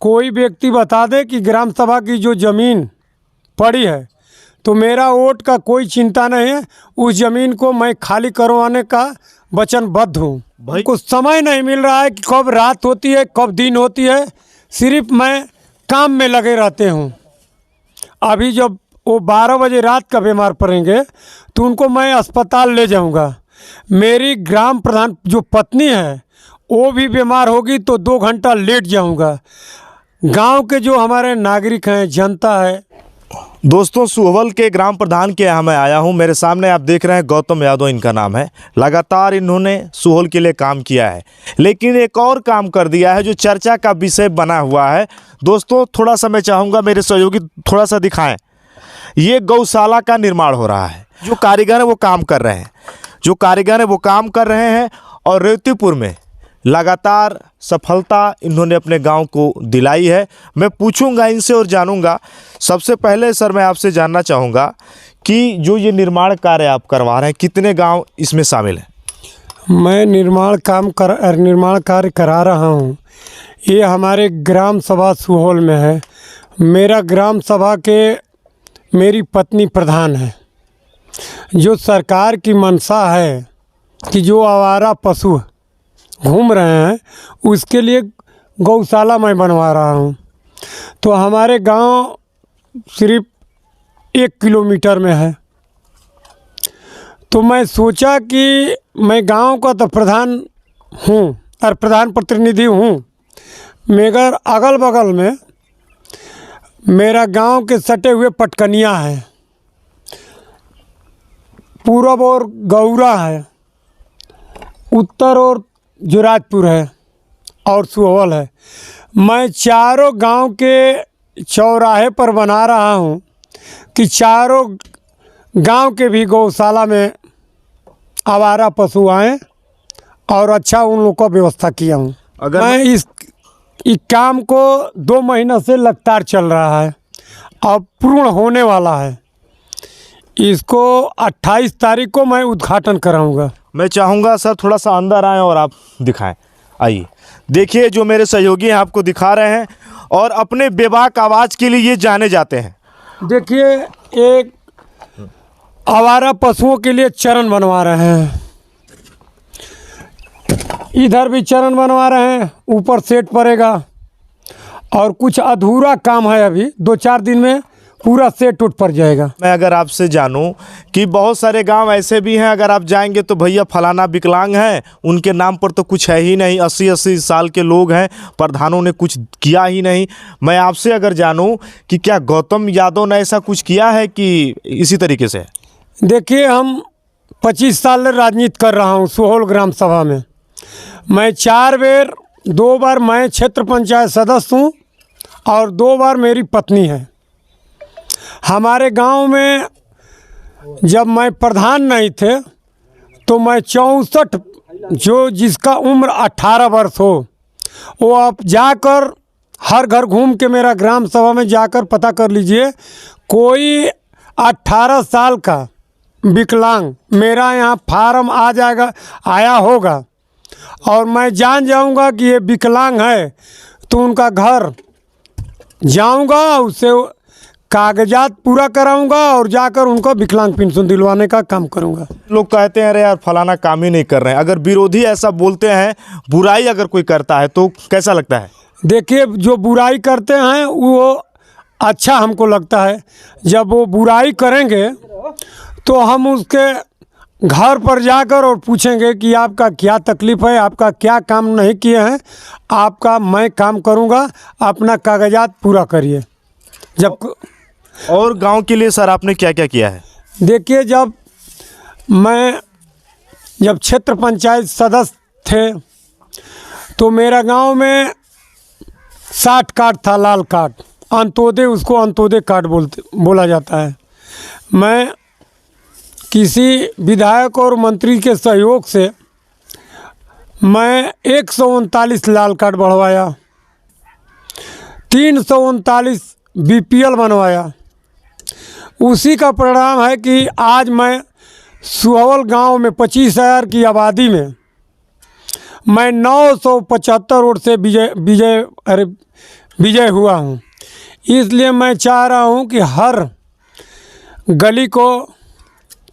कोई व्यक्ति बता दे कि ग्राम सभा की जो ज़मीन पड़ी है तो मेरा वोट का कोई चिंता नहीं है, उस ज़मीन को मैं खाली करवाने का वचनबद्ध हूँ। भाई कुछ समय नहीं मिल रहा है कि कब रात होती है कब दिन होती है, सिर्फ मैं काम में लगे रहते हूँ। अभी जब वो 12 बजे रात का बीमार पड़ेंगे तो उनको मैं अस्पताल ले जाऊंगा। मेरी ग्राम प्रधान जो पत्नी है वो भी बीमार होगी तो 2 घंटा लेट जाऊंगा। गांव के जो हमारे नागरिक हैं, जनता है। दोस्तों, सुहवल के ग्राम प्रधान के यहाँ मैं आया हूँ। मेरे सामने आप देख रहे हैं गौतम यादव इनका नाम है। लगातार इन्होंने सुहवल के लिए काम किया है, लेकिन एक और काम कर दिया है जो चर्चा का विषय बना हुआ है। दोस्तों, थोड़ा सा मैं चाहूँगा मेरे सहयोगी थोड़ा सा दिखाएं। ये गौशाला का निर्माण हो रहा है। जो कारीगर है वो काम कर रहे हैं और रेवतीपुर में लगातार सफलता इन्होंने अपने गांव को दिलाई है। मैं पूछूंगा इनसे और जानूंगा। सबसे पहले सर मैं आपसे जानना चाहूँगा कि जो ये निर्माण कार्य आप करवा रहे हैं, कितने गांव इसमें शामिल हैं? मैं निर्माण कार्य करा रहा हूँ। ये हमारे ग्राम सभा सुहौल में है। मेरा ग्राम सभा के मेरी पत्नी प्रधान है। जो सरकार की मंशा है कि जो आवारा पशु घूम रहे हैं उसके लिए गौशाला मैं बनवा रहा हूँ। तो हमारे गांव सिर्फ 1 किलोमीटर में है। तो मैं सोचा कि मैं गांव का तो प्रधान हूँ और प्रधान प्रतिनिधि हूँ, मगर अगल बगल में मेरा गांव के सटे हुए पटकनिया है, पूरब और गौरा है, उत्तर और जुराजपुर है और सुहवल है। मैं चारों गांव के चौराहे पर बना रहा हूं कि चारों गांव के भी गौशाला में आवारा पशु आएँ और अच्छा उन लोगों का व्यवस्था किया हूं। अगर मैं इस काम को 2 महीना से लगातार चल रहा है, अब पूर्ण होने वाला है। इसको 28 तारीख को मैं उद्घाटन कराऊंगा। मैं चाहूँगा सर थोड़ा सा अंदर आएँ और आप दिखाएं। आइए, देखिए जो मेरे सहयोगी हैं आपको दिखा रहे हैं और अपने बेबाक आवाज़ के लिए ये जाने जाते हैं। देखिए, एक आवारा पशुओं के लिए चरण बनवा रहे हैं, इधर भी चरण बनवा रहे हैं, ऊपर सेट पड़ेगा और कुछ अधूरा काम है। अभी 2-4 दिन में पूरा सेट उठ पड़ जाएगा। मैं अगर आपसे जानूं कि बहुत सारे गांव ऐसे भी हैं, अगर आप जाएंगे तो भैया फलाना विकलांग हैं, उनके नाम पर तो कुछ है ही नहीं, 80-80 साल के लोग हैं, प्रधानों ने कुछ किया ही नहीं। मैं आपसे अगर जानूं कि क्या गौतम यादव ने ऐसा कुछ किया है कि इसी तरीके से? देखिए, हम 25 साल राजनीति कर रहा हूँ सुहौल ग्राम सभा में। मैं 4 बार, 2 बार मैं क्षेत्र पंचायत सदस्य हूँ और 2 बार मेरी पत्नी है। हमारे गांव में जब मैं प्रधान नहीं थे तो मैं 64, जो जिसका उम्र 18 वर्ष हो वो आप जाकर हर घर घूम के मेरा ग्राम सभा में जाकर पता कर लीजिए, कोई 18 साल का विकलांग मेरा यहाँ फार्म आ जाएगा, आया होगा और मैं जान जाऊंगा कि ये विकलांग है तो उनका घर जाऊंगा, उससे कागजात पूरा कराऊंगा और जाकर उनको विकलांग पेंशन दिलवाने का काम करूंगा। लोग कहते हैं अरे यार फलाना काम ही नहीं कर रहे हैं। अगर विरोधी ऐसा बोलते हैं, बुराई अगर कोई करता है तो कैसा लगता है? देखिए, जो बुराई करते हैं वो अच्छा हमको लगता है। जब वो बुराई करेंगे तो हम उसके घर पर जाकर और पूछेंगे कि आपका क्या तकलीफ़ है, आपका क्या काम नहीं किए हैं, आपका मैं काम करूंगा, अपना कागजात पूरा करिए। जब और गांव के लिए सर आपने क्या क्या किया है? देखिए, जब क्षेत्र पंचायत सदस्य थे तो मेरा गांव में 60 कार्ड था, लाल कार्ड, अंत्योदय, उसको अंत्योदय कार्ड बोला जाता है। मैं किसी विधायक और मंत्री के सहयोग से मैं 139 लाल कार्ड बढ़वाया, 339 बीपीएल बनवाया। उसी का परिणाम है कि आज मैं सुहवल गांव में 25,000 की आबादी में मैं 975 वोट से विजय हुआ हूँ। इसलिए मैं चाह रहा हूँ कि हर गली को,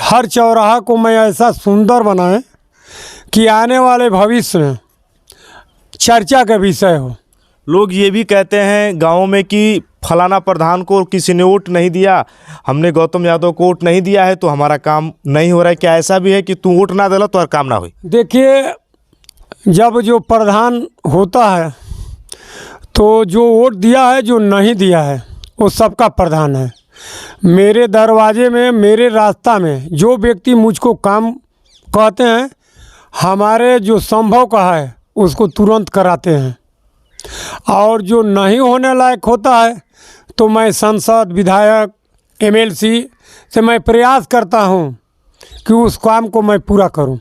हर चौराहा को मैं ऐसा सुंदर बनाएं कि आने वाले भविष्य में चर्चा का विषय हो। लोग ये भी कहते हैं गाँव में कि फलाना प्रधान को किसी ने वोट नहीं दिया, हमने गौतम यादव को वोट नहीं दिया है तो हमारा काम नहीं हो रहा है। क्या ऐसा भी है कि तू वोट ना दिला तो हर काम ना हुई? देखिए, जब जो प्रधान होता है तो जो वोट दिया है, जो नहीं दिया है, वो सबका प्रधान है। मेरे दरवाजे में, मेरे रास्ता में जो व्यक्ति मुझको काम कहते हैं, हमारे जो संभव का है उसको तुरंत कराते हैं। और जो नहीं होने लायक होता है तो मैं सांसद, विधायक, एमएलसी से मैं प्रयास करता हूं कि उस काम को मैं पूरा करूं।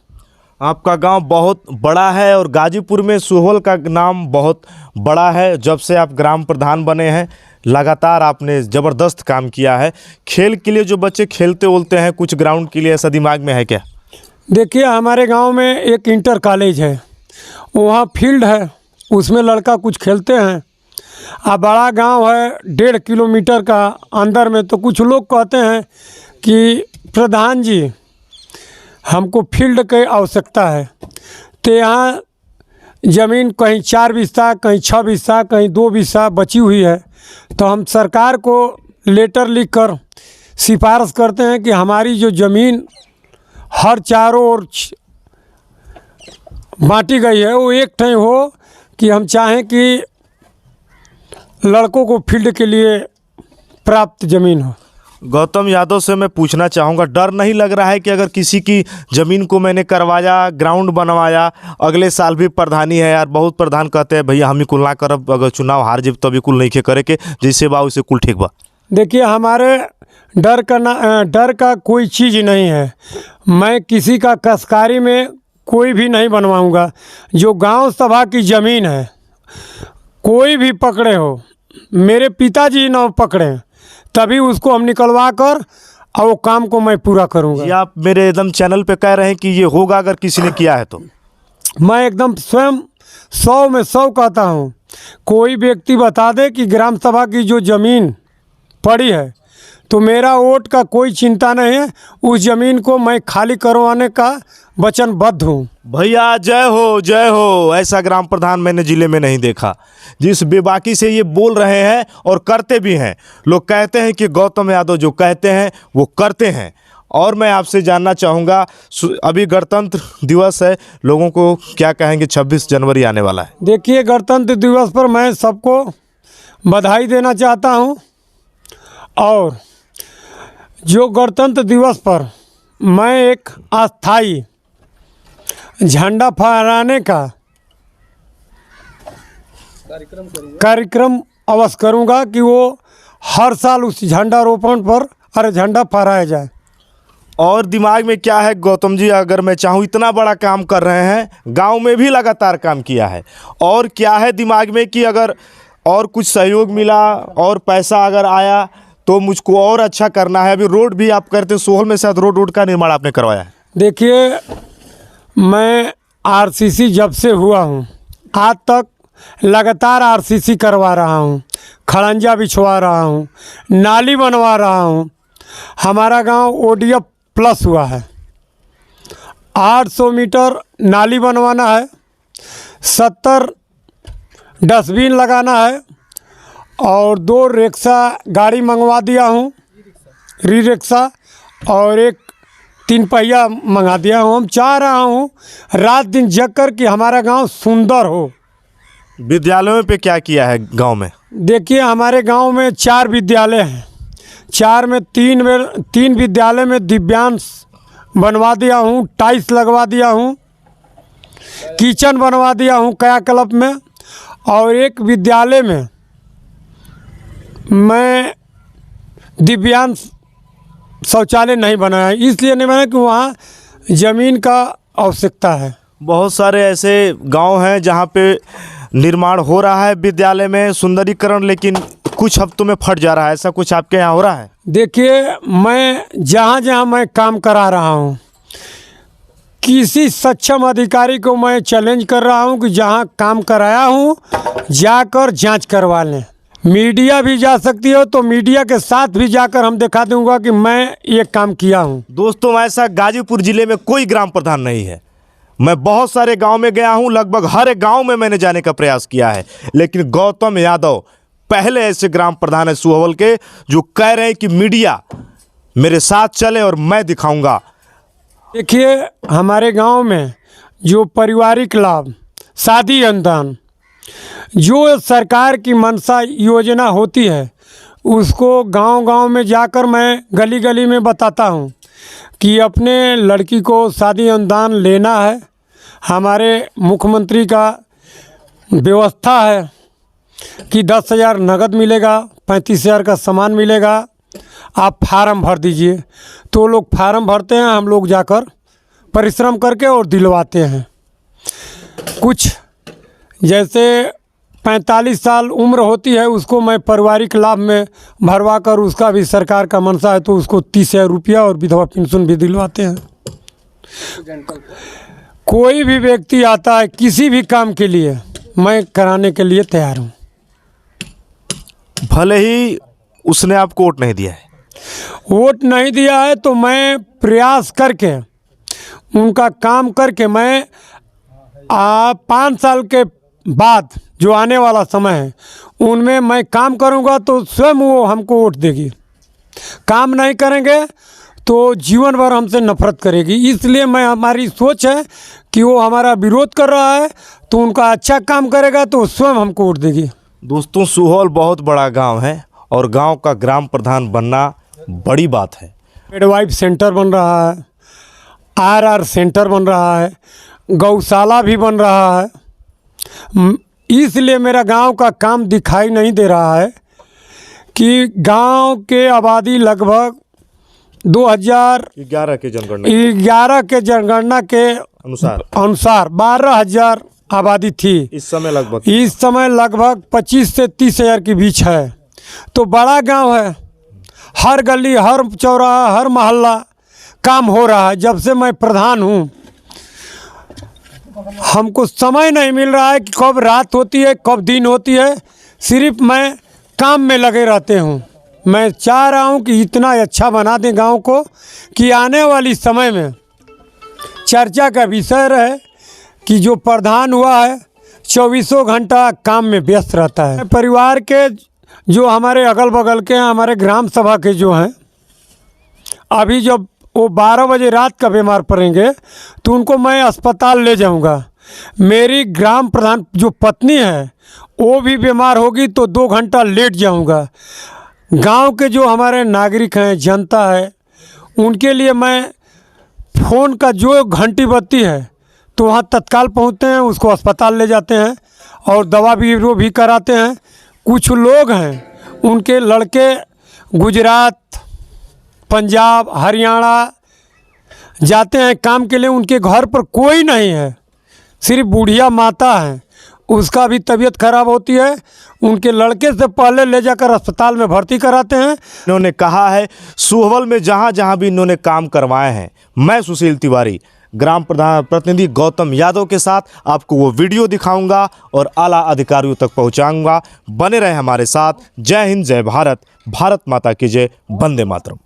आपका गांव बहुत बड़ा है और गाजीपुर में सुहौल का नाम बहुत बड़ा है। जब से आप ग्राम प्रधान बने हैं लगातार आपने ज़बरदस्त काम किया है। खेल के लिए जो बच्चे खेलते बोलते हैं, कुछ ग्राउंड के लिए ऐसा दिमाग में है क्या? देखिए, हमारे गांव में एक इंटर कॉलेज है, वहाँ फील्ड है, उसमें लड़का कुछ खेलते हैं। बड़ा गांव है 1.5 किलोमीटर का अंदर में, तो कुछ लोग कहते हैं कि प्रधान जी हमको फील्ड की आवश्यकता है। तो यहाँ ज़मीन कहीं 4 बिस्सा, कहीं 6 बिस्सा, कहीं 2 बिस्सा बची हुई है। तो हम सरकार को लेटर लिखकर सिफारिश करते हैं कि हमारी जो ज़मीन हर चारों ओर बांटी गई है वो एक ठे हो, कि हम चाहें कि लड़कों को फील्ड के लिए प्राप्त ज़मीन हो। गौतम यादव से मैं पूछना चाहूँगा, डर नहीं लग रहा है कि अगर किसी की ज़मीन को मैंने करवाया, ग्राउंड बनवाया, अगले साल भी प्रधानी है यार, बहुत प्रधान कहते हैं भैया हम ही कुल ना करब, अगर चुनाव हार जब तभी कुल नहीं खे करे के, जैसे बा वैसे कुल ठीक बा? देखिए, हमारे डर का कोई चीज़ नहीं है। मैं किसी का कसकारी में कोई भी नहीं बनवाऊंगा। जो गांव सभा की ज़मीन है, कोई भी पकड़े हो, मेरे पिताजी ना पकड़े, तभी उसको हम निकलवा कर और वो काम को मैं पूरा करूंगा। ये आप मेरे एकदम चैनल पे कह रहे हैं कि ये होगा अगर किसी ने किया है तो? मैं एकदम स्वयं 100 में 100 कहता हूँ। कोई व्यक्ति बता दे कि ग्राम सभा की जो ज़मीन पड़ी है, तो मेरा वोट का कोई चिंता नहीं है, उस ज़मीन को मैं खाली करवाने का वचनबद्ध हूँ। भैया जय हो, जय हो। ऐसा ग्राम प्रधान मैंने ज़िले में नहीं देखा जिस बेबाकी से ये बोल रहे हैं और करते भी हैं। लोग कहते हैं कि गौतम यादव जो कहते हैं वो करते हैं। और मैं आपसे जानना चाहूँगा, अभी गणतंत्र दिवस है, लोगों को क्या कहेंगे? 26 जनवरी आने वाला है। देखिए, गणतंत्र दिवस पर मैं सबको बधाई देना चाहता हूँ। और जो गणतंत्र दिवस पर मैं एक अस्थाई झंडा फहराने का कार्यक्रम अवश्य करूँगा कि वो हर साल उस झंडारोपण पर झंडा फहराया जाए। और दिमाग में क्या है गौतम जी, अगर मैं चाहूँ, इतना बड़ा काम कर रहे हैं, गांव में भी लगातार काम किया है, और क्या है दिमाग में कि अगर और कुछ सहयोग मिला और पैसा अगर आया तो मुझको और अच्छा करना है? अभी रोड भी आप करते हैं, सुहौल में शायद रोड का निर्माण आपने करवाया है। देखिए, मैं आरसीसी जब से हुआ हूँ आज तक लगातार आरसीसी करवा रहा हूँ, खड़ंजा बिछवा रहा हूँ, नाली बनवा रहा हूँ। हमारा गांव ओडीएफ प्लस हुआ है। 800 मीटर नाली बनवाना है, 70 डस्टबिन लगाना है, और 2 रिक्शा गाड़ी मंगवा दिया हूँ, रिक्शा, और एक 3 पहिया मंगा दिया हूँ। हम चाह रहा हूँ रात दिन जग कर कि हमारा गांव सुंदर हो। विद्यालयों पे क्या किया है गांव में? देखिए, हमारे गांव में 4 विद्यालय हैं। 4 में 3 विद्यालय में दिव्यांश बनवा दिया हूँ, टाइल्स लगवा दिया हूँ, किचन बनवा दिया हूँ कायाकल्प में, और एक विद्यालय में मैं दिव्यांश शौचालय नहीं बनाया। इसलिए नहीं बनाया कि वहाँ ज़मीन का आवश्यकता है। बहुत सारे ऐसे गांव हैं जहां पे निर्माण हो रहा है विद्यालय में सुंदरीकरण, लेकिन कुछ हफ्तों में फट जा रहा है। ऐसा कुछ आपके यहाँ हो रहा है? देखिए, मैं जहाँ जहाँ मैं काम करा रहा हूँ, किसी सक्षम अधिकारी को मैं चैलेंज कर रहा हूं कि जहां काम कराया हूं जाकर जांच करवा लें। मीडिया भी जा सकती हो तो मीडिया के साथ भी जाकर हम दिखा दूंगा कि मैं ये काम किया हूं। दोस्तों, ऐसा गाजीपुर जिले में कोई ग्राम प्रधान नहीं है। मैं बहुत सारे गांव में गया हूं, लगभग हर एक गांव में मैंने जाने का प्रयास किया है, लेकिन गौतम यादव पहले ऐसे ग्राम प्रधान है सुहवल के जो कह रहे हैं कि मीडिया मेरे साथ चले और मैं दिखाऊंगा। देखिए, हमारे गांव में जो पारिवारिक लाभ, शादी अनुदान, जो सरकार की मनसा योजना होती है उसको गांव-गांव में जाकर मैं गली गली में बताता हूं कि अपने लड़की को शादी अनुदान लेना है। हमारे मुख्यमंत्री का व्यवस्था है कि 10,000 नगद मिलेगा, 35,000 का सामान मिलेगा, आप फार्म भर दीजिए। तो लोग फार्म भरते हैं, हम लोग जाकर परिश्रम करके और दिलवाते हैं। कुछ जैसे 45 साल उम्र होती है उसको मैं पारिवारिक लाभ में भरवा कर, उसका भी सरकार का मनसा है तो उसको 30,000 रुपया और विधवा पेंशन भी दिलवाते हैं। कोई भी व्यक्ति आता है किसी भी काम के लिए, मैं कराने के लिए तैयार हूँ। भले ही उसने आपको वोट नहीं दिया है, वोट नहीं दिया है तो मैं प्रयास करके उनका काम करके मैं 5 साल के बाद जो आने वाला समय है उनमें मैं काम करूंगा तो स्वयं वो हमको वोट देगी। काम नहीं करेंगे तो जीवन भर हमसे नफरत करेगी। इसलिए हमारी सोच है कि वो हमारा विरोध कर रहा है तो उनका अच्छा काम करेगा तो स्वयं हमको वोट देगी। दोस्तों, सुहौल बहुत बड़ा गांव है और गांव का ग्राम प्रधान बनना बड़ी बात है। मिडवाइफ सेंटर बन रहा है, आरआर सेंटर बन रहा है, गौशाला भी बन रहा है। इसलिए मेरा गांव का काम दिखाई नहीं दे रहा है कि गांव के आबादी लगभग 2011 के जनगणना के अनुसार 12,000 आबादी थी। इस समय लगभग 25 से 30,000 के बीच है। तो बड़ा गांव है, हर गली, हर चौराहा, हर मोहल्ला काम हो रहा है। जब से मैं प्रधान हूँ हमको समय नहीं मिल रहा है कि कब रात होती है कब दिन होती है, सिर्फ मैं काम में लगे रहते हूँ। मैं चाह रहा हूँ कि इतना अच्छा बना दें गांव को कि आने वाली समय में चर्चा का विषय रहे कि जो प्रधान हुआ है 24 घंटा काम में व्यस्त रहता है। परिवार के जो हमारे अगल बगल के हैं, हमारे ग्राम सभा के जो हैं, अभी जब वो 12 बजे रात का बीमार पड़ेंगे तो उनको मैं अस्पताल ले जाऊंगा। मेरी ग्राम प्रधान जो पत्नी है वो भी बीमार होगी तो 2 घंटा लेट जाऊंगा। गांव के जो हमारे नागरिक हैं, जनता है, उनके लिए मैं फ़ोन का जो घंटी बजती है तो वहाँ तत्काल पहुँचते हैं, उसको अस्पताल ले जाते हैं और दवा भी वो भी कराते हैं। कुछ लोग हैं उनके लड़के गुजरात, पंजाब, हरियाणा जाते हैं काम के लिए, उनके घर पर कोई नहीं है, सिर्फ बूढ़िया माता है, उसका भी तबीयत खराब होती है, उनके लड़के से पहले ले जाकर अस्पताल में भर्ती कराते हैं। इन्होंने कहा है सुहवल में जहां जहां भी इन्होंने काम करवाए हैं, मैं सुशील तिवारी ग्राम प्रधान प्रतिनिधि गौतम यादव के साथ आपको वो वीडियो दिखाऊंगा और आला अधिकारियों तक पहुंचाऊंगा। बने रहे हमारे साथ। जय हिंद, जय भारत, भारत माता की जय, वंदे मातरम।